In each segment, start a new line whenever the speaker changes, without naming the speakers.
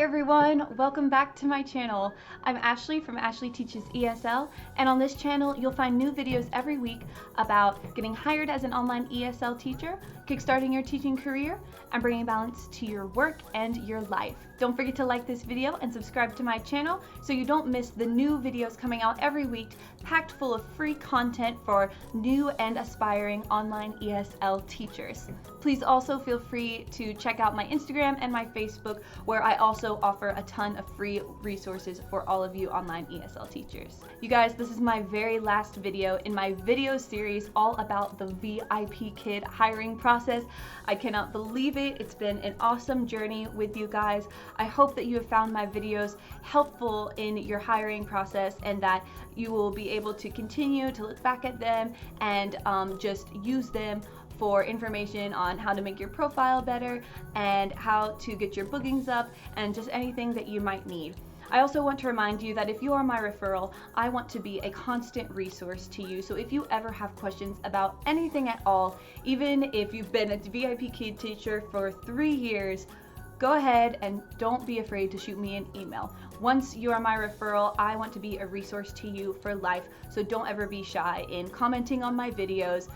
everyone, welcome back to my channel. I'm Ashley from Ashley Teaches ESL, and on this channel you'll find new videos every week about getting hired as an online ESL teacher, kickstarting your teaching career, and bringing balance to your work and your life. Don't forget to like this video and subscribe to my channel so you don't miss the new videos coming out every week, packed full of free content for new and aspiring online ESL teachers. Please also feel free to check out my Instagram and my Facebook, where I also offer a ton of free resources for all of you online ESL teachers. You guys, this is my very last video in my video series all about the VIP Kid hiring process. I cannot believe it. It's been an awesome journey with you guys. I hope that you have found my videos helpful in your hiring process and that you will be able to continue to look back at them and just use them for information on how to make your profile better and how to get your bookings up and just anything that you might need. I also want to remind you that if you are my referral, I want to be a constant resource to you. So if you ever have questions about anything at all, even if you've been a VIP Kid teacher for 3 years, go ahead and don't be afraid to shoot me an email. Once you are my referral, I want to be a resource to you for life. So don't ever be shy in commenting on my videos,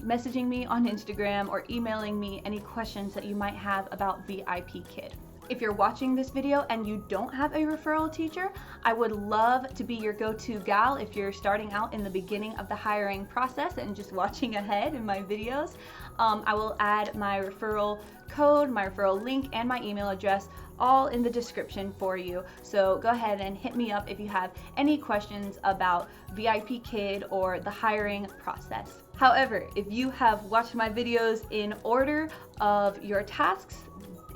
messaging me on Instagram, or emailing me any questions that you might have about VIP Kid. If you're watching this video and you don't have a referral teacher, I would love to be your go-to gal if you're starting out in the beginning of the hiring process and just watching ahead in my videos. I will add my referral code, my referral link, and my email address all in the description for you. So go ahead and hit me up if you have any questions about VIP Kid or the hiring process. However, if you have watched my videos in order of your tasks,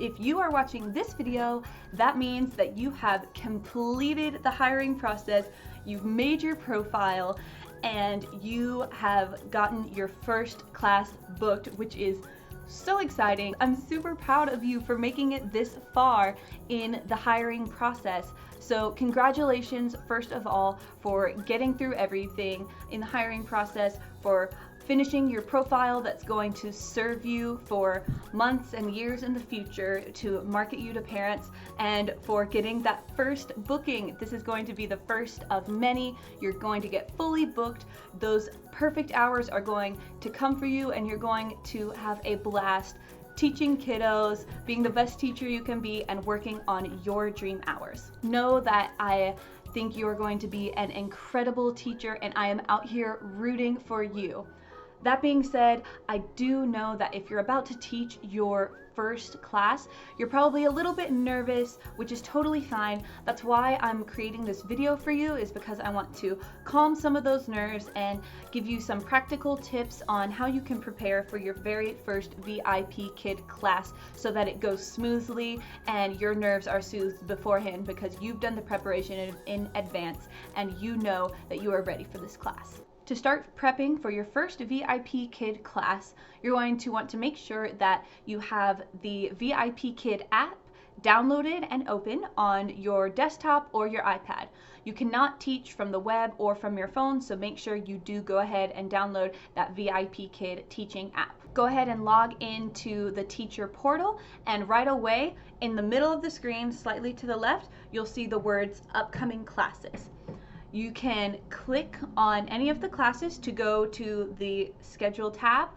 if you are watching this video, that means that you have completed the hiring process, you've made your profile, and you have gotten your first class booked, which is so exciting. I'm super proud of you for making it this far in the hiring process. So congratulations, first of all, for getting through everything in the hiring process, for finishing your profile that's going to serve you for months and years in the future to market you to parents, and for getting that first booking. This is going to be the first of many. You're going to get fully booked. Those perfect hours are going to come for you, and you're going to have a blast teaching kiddos, being the best teacher you can be, and working on your dream hours. Know that I think you are going to be an incredible teacher, and I am out here rooting for you. That being said, I do know that if you're about to teach your first class, you're probably a little bit nervous, which is totally fine. That's why I'm creating this video for you, is because I want to calm some of those nerves and give you some practical tips on how you can prepare for your very first VIP Kid class so that it goes smoothly and your nerves are soothed beforehand because you've done the preparation in advance and you know that you are ready for this class. To start prepping for your first VIP Kid class, you're going to want to make sure that you have the VIP Kid app downloaded and open on your desktop or your iPad. You cannot teach from the web or from your phone, so make sure you do go ahead and download that VIP Kid teaching app. Go ahead and log into the teacher portal, and right away in the middle of the screen, slightly to the left, you'll see the words upcoming classes. You can click on any of the classes to go to the schedule tab,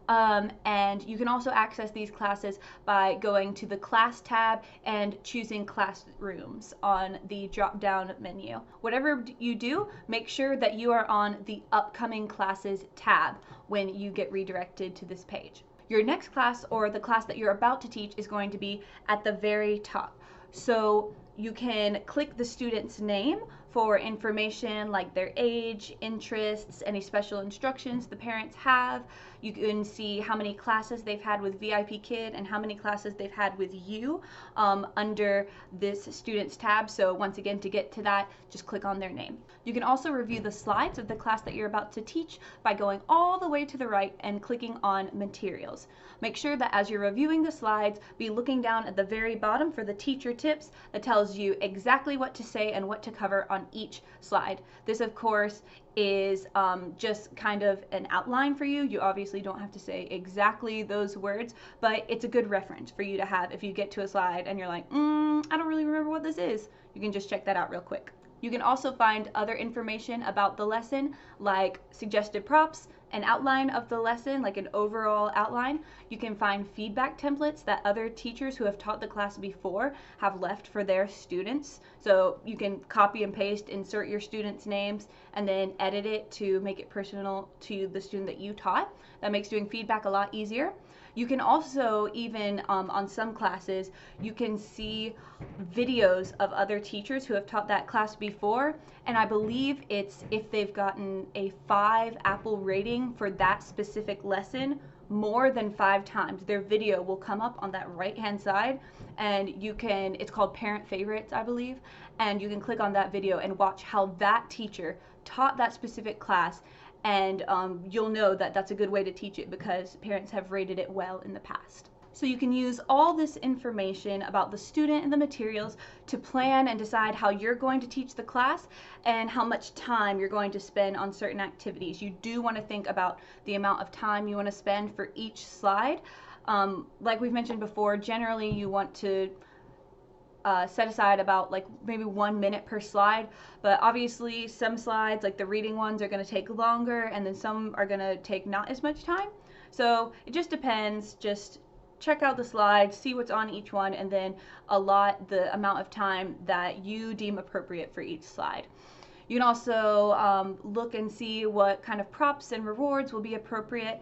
and you can also access these classes by going to the class tab and choosing classrooms on the drop down menu. Whatever you do, make sure that you are on the upcoming classes tab when you get redirected to this page. Your next class, or the class that you're about to teach, is going to be at the very top. So you can click the student's name for information like their age, interests, any special instructions the parents have. You can see how many classes they've had with VIP Kid and how many classes they've had with you under this students tab. So once again, to get to that, just click on their name. You can also review the slides of the class that you're about to teach by going all the way to the right and clicking on materials. Make sure that as you're reviewing the slides, be looking down at the very bottom for the teacher tips that tells tells you exactly what to say and what to cover on each slide. This, of course, is just kind of an outline for you. You obviously don't have to say exactly those words, but it's a good reference for you to have if you get to a slide and you're like, I don't really remember what this is. You can just check that out real quick. You can also find other information about the lesson, like suggested props, an outline of the lesson, like an overall outline. You can find feedback templates that other teachers who have taught the class before have left for their students. So you can copy and paste, insert your students' names, and then edit it to make it personal to the student that you taught. That makes doing feedback a lot easier. You can also even, on some classes, you can see videos of other teachers who have taught that class before, and I believe it's if they've gotten a 5 Apple rating for that specific lesson more than 5 times, their video will come up on that right-hand side, and you can, it's called Parent Favorites, I believe, and you can click on that video and watch how that teacher taught that specific class, and you'll know that that's a good way to teach it because parents have rated it well in the past. So you can use all this information about the student and the materials to plan and decide how you're going to teach the class and how much time you're going to spend on certain activities. You do want to think about the amount of time you want to spend for each slide. Like we've mentioned before, generally you want to set aside about like maybe 1 minute per slide, but obviously some slides, like the reading ones, are going to take longer, and then some are going to take not as much time. So it just depends. Just check out the slides, see what's on each one, and then allot the amount of time that you deem appropriate for each slide. You can also look and see what kind of props and rewards will be appropriate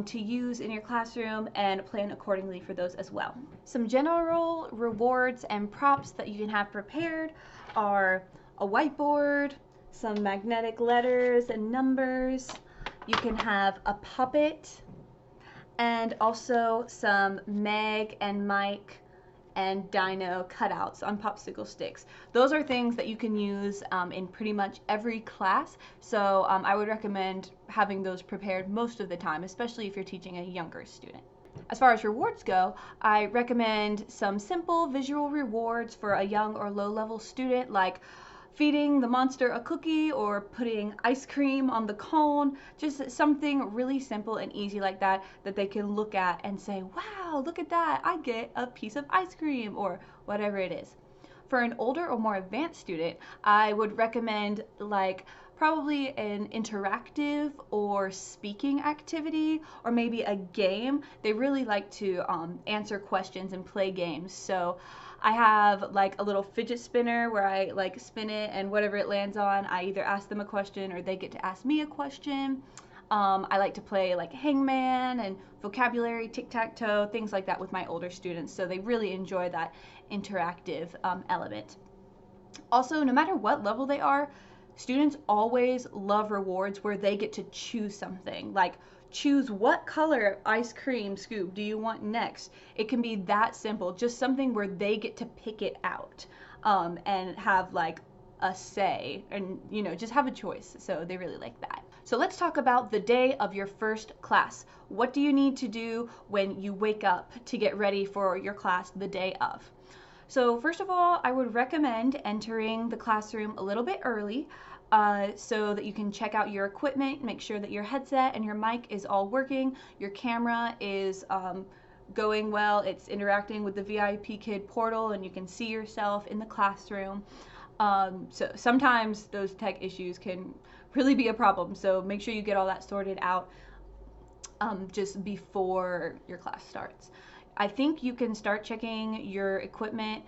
to use in your classroom and plan accordingly for those as well. Some general rewards and props that you can have prepared are a whiteboard, some magnetic letters and numbers. You can have a puppet, and also some Meg and Mike and Dino cutouts on popsicle sticks. Those are things that you can use in pretty much every class, so I would recommend having those prepared most of the time, especially if you're teaching a younger student. As far as rewards go, I recommend some simple visual rewards for a young or low-level student, like feeding the monster a cookie or putting ice cream on the cone, just something really simple and easy like that that they can look at and say, wow, look at that, I get a piece of ice cream, or whatever it is. For an older or more advanced student, I would recommend like probably an interactive or speaking activity, or maybe a game. They really like to answer questions and play games. So I have like a little fidget spinner where I like spin it, and whatever it lands on, I either ask them a question or they get to ask me a question. I like to play like hangman and vocabulary, tic-tac-toe, things like that with my older students, so they really enjoy that interactive element. Also, no matter what level they are, students always love rewards where they get to choose something, like choose what color ice cream scoop do you want next. It can be that simple, just something where they get to pick it out and have like a say, and you know, just have a choice. So they really like that. So let's talk about the day of your first class. What do you need to do when you wake up to get ready for your class the day of? So first of all, I would recommend entering the classroom a little bit early so that you can check out your equipment, make sure that your headset and your mic is all working, your camera is going well, it's interacting with the VIP Kid portal, and you can see yourself in the classroom. So sometimes those tech issues can really be a problem, so make sure you get all that sorted out just before your class starts. I think you can start checking your equipment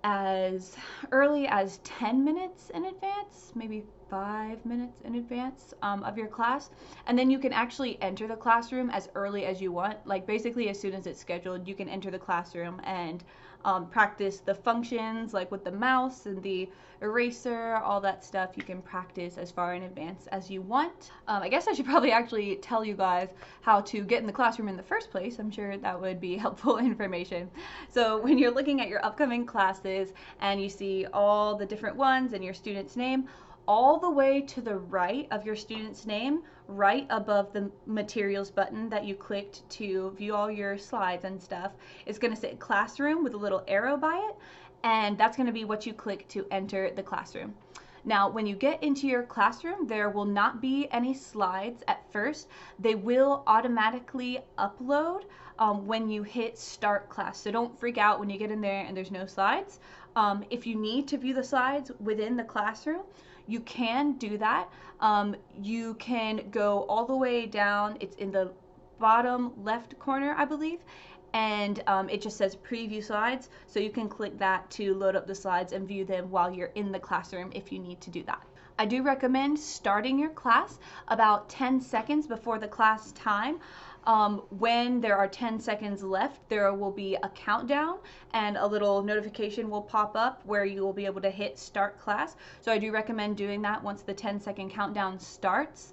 as early as 10 minutes in advance, maybe 5 minutes in advance of your class, and then you can actually enter the classroom as early as you want. Like basically as soon as it's scheduled, you can enter the classroom and practice the functions, like with the mouse and the eraser, all that stuff. You can practice as far in advance as you want. I guess I should probably actually tell you guys how to get in the classroom in the first place. I'm sure that would be helpful information. So when you're looking at your upcoming classes and you see all the different ones and your student's name, all the way to the right of your student's name, right above the materials button that you clicked to view all your slides and stuff, is going to say classroom with a little arrow by it. and that's going to be what you click to enter the classroom. Now, when you get into your classroom, there will not be any slides at first. They will automatically upload when you hit start class. So don't freak out when you get in there and there's no slides. If you need to view the slides within the classroom, you can do that. You can go all the way down. It's in the bottom left corner, I believe. And it just says preview slides, so you can click that to load up the slides and view them while you're in the classroom if you need to do that. I do recommend starting your class about 10 seconds before the class time. When there are 10 seconds left, there will be a countdown and a little notification will pop up where you will be able to hit start class. So I do recommend doing that once the 10-second countdown starts.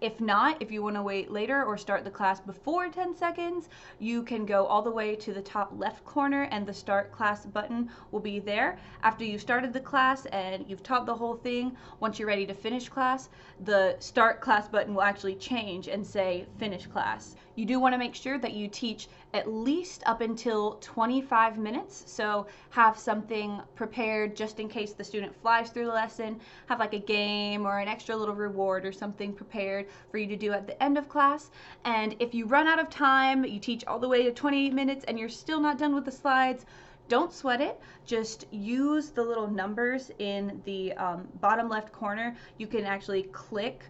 If not, if you want to wait later or start the class before 10 seconds, you can go all the way to the top left corner and the start class button will be there. After you've started the class and you've taught the whole thing, once you're ready to finish class, the start class button will actually change and say finish class. You do want to make sure that you teach at least up until 25 minutes, so have something prepared just in case the student flies through the lesson. Have like a game or an extra little reward or something prepared for you to do at the end of class. And if you run out of time, you teach all the way to 28 minutes and you're still not done with the slides, don't sweat it. Just use the little numbers in the bottom left corner. You can actually click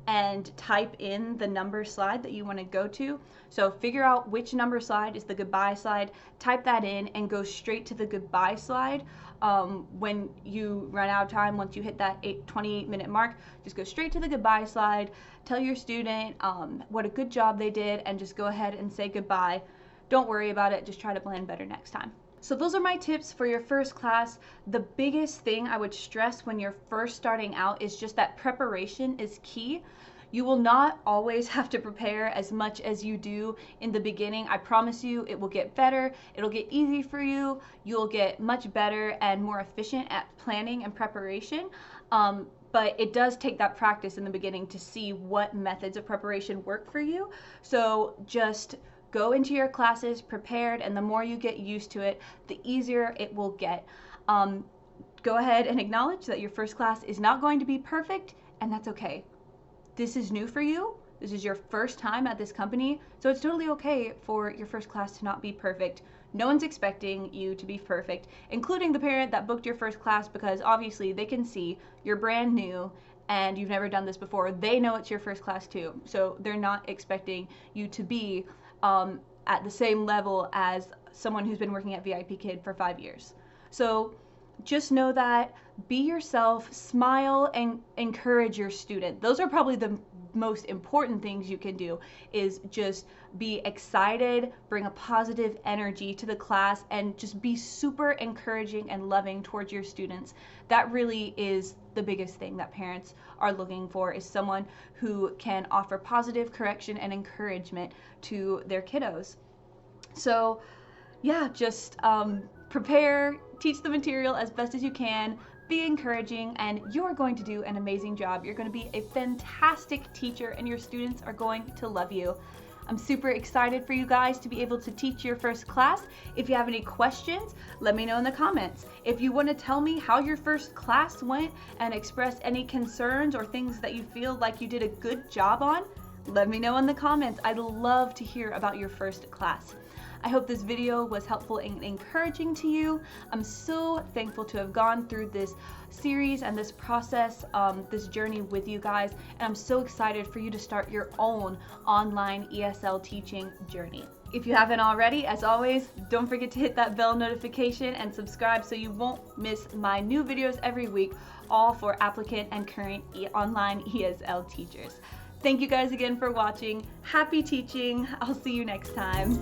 and type in the number slide that you want to go to. So figure out which number slide is the goodbye slide, type that in and go straight to the goodbye slide. When you run out of time, once you hit that 28-minute mark, just go straight to the goodbye slide, tell your student what a good job they did, and just go ahead and say goodbye. Don't worry about it, just try to plan better next time. So those are my tips for your first class. The biggest thing I would stress when you're first starting out is just that preparation is key. You will not always have to prepare as much as you do in the beginning. I promise you it will get better. It'll get easy for you. You'll get much better and more efficient at planning and preparation. But it does take that practice in the beginning to see what methods of preparation work for you. So just go into your classes prepared, and the more you get used to it, the easier it will get. Go ahead and acknowledge that your first class is not going to be perfect, and that's okay. This is new for you. This is your first time at this company, so it's totally okay for your first class to not be perfect. No one's expecting you to be perfect, including the parent that booked your first class, because obviously they can see you're brand new and you've never done this before. They know it's your first class too, so they're not expecting you to be at the same level as someone who's been working at VIP Kid for 5 years. So just know that, be yourself, smile, and encourage your student. Those are probably the most important things you can do, is just be excited, bring a positive energy to the class, and just be super encouraging and loving towards your students. That really is the biggest thing that parents are looking for, is someone who can offer positive correction and encouragement to their kiddos. So yeah, just prepare, teach the material as best as you can, be encouraging, and you're going to do an amazing job. You're going to be a fantastic teacher and your students are going to love you. I'm super excited for you guys to be able to teach your first class. If you have any questions, let me know in the comments. If you want to tell me how your first class went and express any concerns or things that you feel like you did a good job on, let me know in the comments. I'd love to hear about your first class. I hope this video was helpful and encouraging to you. I'm so thankful to have gone through this series and this process, this journey with you guys, and I'm so excited for you to start your own online ESL teaching journey. If you haven't already, as always, don't forget to hit that bell notification and subscribe so you won't miss my new videos every week, all for applicant and current online ESL teachers. Thank you guys again for watching. Happy teaching. I'll see you next time.